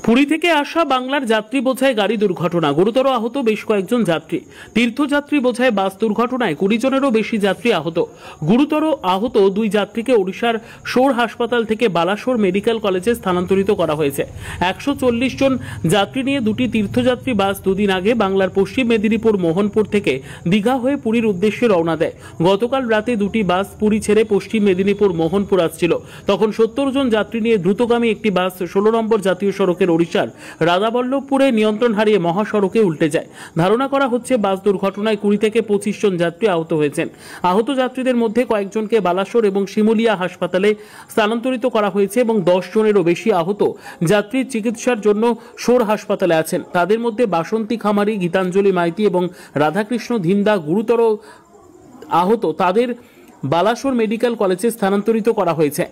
পুরী থেকে আসা বাংলার যাত্রী বোঝাই গাড়ি দুর্ঘটনা, গুরুতর আহত বেশ কয়েকজন যাত্রী। তীর্থযাত্রী বোঝাই বাস দুর্ঘটনায় 20 জনেরও বেশি যাত্রী আহত। গুরুতর আহত দুই যাত্রীকে ওড়িশার শোর হাসপাতাল থেকে বালাসোর মেডিকেল কলেজে স্থানান্তরিত করা হয়েছে। 140 জন যাত্রী নিয়ে দুটি তীর্থযাত্রী বাস দুদিন আগে বাংলার পশ্চিম মেদিনীপুর মোহনপুর থেকে দীঘা হয়ে পুরীর উদ্দেশ্যে রওনা দেয়। গতকাল রাতে দুটি বাস পুরী ছেড়ে পশ্চিম মেদিনীপুর মোহনপুর আসছিল। তখন 70 জন যাত্রী নিয়ে দ্রুতগামী একটি বাস 16 নম্বর জাতীয় সড়কের ওড়িশার রাধাবল্লভপুরে নিয়ন্ত্রণ হারিয়ে মহাসড়কে উল্টে যায়। ধারণা করা হচ্ছে বাস দুর্ঘটনায় 20 থেকে 25 জন যাত্রী আহত হয়েছেন। আহত যাত্রীদের মধ্যে কয়েকজনকে বালাসোর এবং শিমুলিয়া হাসপাতালে স্থানান্তরিত করা হয়েছে এবং 10 জনেরও বেশি আহত যাত্রী চিকিৎসার জন্য শোর হাসপাতালে আছেন। তাদের মধ্যে বাসন্তী খামারি, গীতাঞ্জলি মাইতি এবং রাধাকৃষ্ণ ধিন্দা গুরুতর আহত। তাদের বালাসোর মেডিকেল কলেজে স্থানান্তরিত করা হয়েছে।